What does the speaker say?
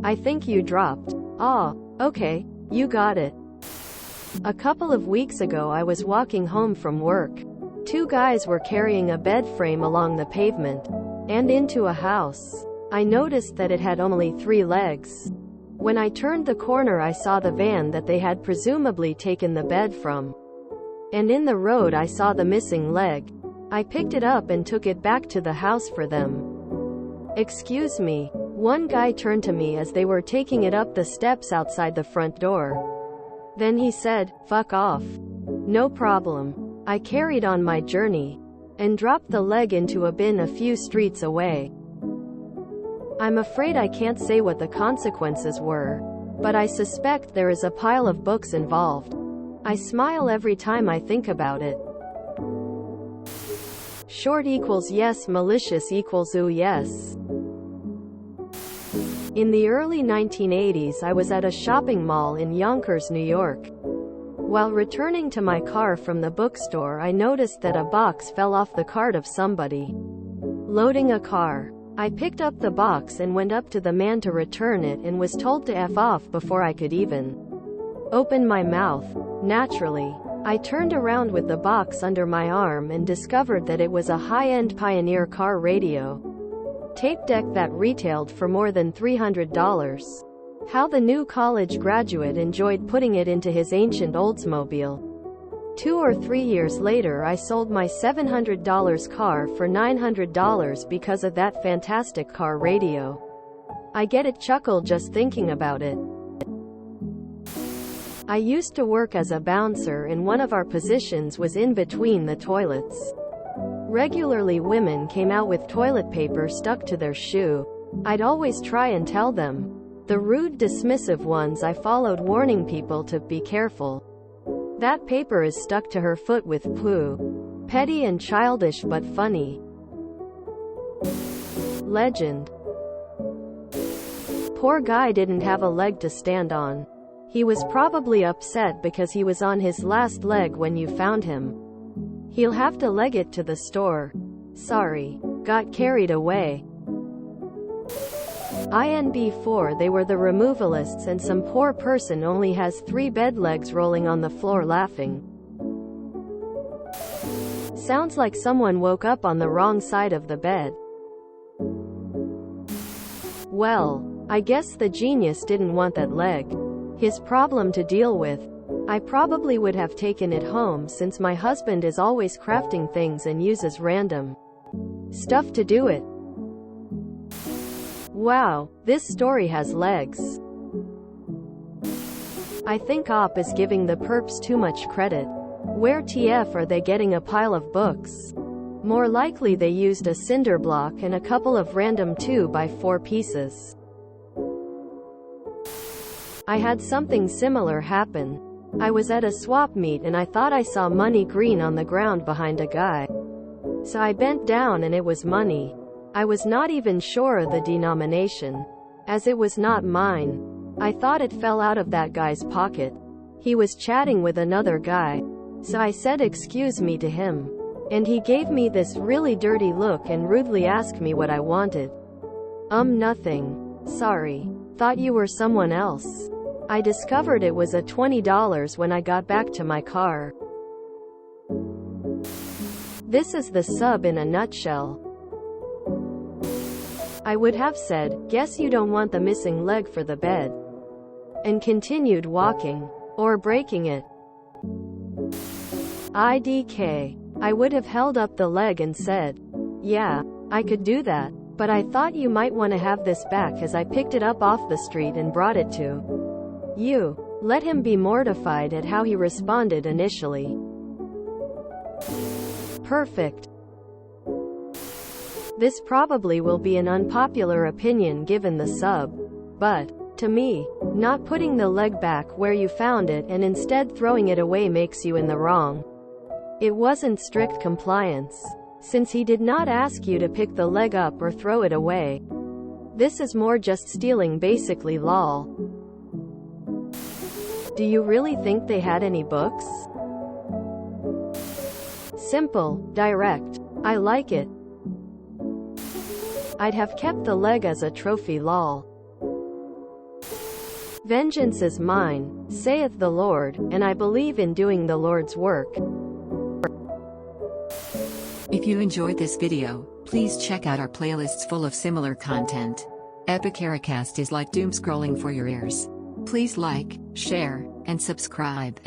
I think you dropped. Ah, okay, you got it. A couple of weeks ago I was walking home from work. Two guys were carrying a bed frame along the pavement and into a house. I noticed that it had only 3 legs. When I turned the corner I saw the van that they had presumably taken the bed from. And in the road I saw the missing leg. I picked it up and took it back to the house for them. Excuse me. One guy turned to me as they were taking it up the steps outside the front door. Then he said, "Fuck off." No problem. I carried on my journey and dropped the leg into a bin a few streets away. I'm afraid I can't say what the consequences were, but I suspect there is a pile of books involved. I smile every time I think about it. Short equals yes, malicious equals ooh yes. In the early 1980s I was at a shopping mall in Yonkers, New York. While returning to my car from the bookstore I noticed that a box fell off the cart of somebody loading a car. I picked up the box and went up to the man to return it and was told to F off before I could even open my mouth. Naturally, I turned around with the box under my arm and discovered that it was a high-end Pioneer car radio tape deck that retailed for more than $300. How the new college graduate enjoyed putting it into his ancient Oldsmobile. 2 or 3 years later I sold my $700 car for $900 because of that fantastic car radio. I get a chuckle just thinking about it. I used to work as a bouncer and one of our positions was in between the toilets. Regularly women came out with toilet paper stuck to their shoe. I'd always try and tell them. The rude, dismissive ones I followed warning people to be careful. That paper is stuck to her foot with poo. Petty and childish but funny. Legend. Poor guy didn't have a leg to stand on. He was probably upset because he was on his last leg when you found him. He'll have to leg it to the store. Sorry. Got carried away. INB4 They were the removalists and some poor person only has 3 bed legs rolling on the floor laughing. Sounds like someone woke up on the wrong side of the bed. Well, I guess the genius didn't want that leg. His problem to deal with. I probably would have taken it home since my husband is always crafting things and uses random stuff to do it. Wow, this story has legs. I think OP is giving the perps too much credit. Where TF are they getting a pile of books? More likely they used a cinder block and a couple of random 2x4 pieces. I had something similar happen. I was at a swap meet and I thought I saw money green on the ground behind a guy. So I bent down and it was money. I was not even sure of the denomination, as it was not mine. I thought it fell out of that guy's pocket. He was chatting with another guy. So I said excuse me to him. And he gave me this really dirty look and rudely asked me what I wanted. Nothing. Sorry. Thought you were someone else. I discovered it was a $20 when I got back to my car. This is the sub in a nutshell. I would have said, guess you don't want the missing leg for the bed. And continued walking. Or breaking it. IDK. I would have held up the leg and said, yeah, I could do that. But I thought you might want to have this back as I picked it up off the street and brought it to you. Let him be mortified at how he responded initially. Perfect. This probably will be an unpopular opinion given the sub. But, to me, not putting the leg back where you found it and instead throwing it away makes you in the wrong. It wasn't strict compliance, since he did not ask you to pick the leg up or throw it away. This is more just stealing basically lol. Do you really think they had any books? Simple, direct. I like it. I'd have kept the leg as a trophy lol. Vengeance is mine, saith the Lord, and I believe in doing the Lord's work. If you enjoyed this video, please check out our playlists full of similar content. Epicaricast is like doom scrolling for your ears. Please like, share, and subscribe.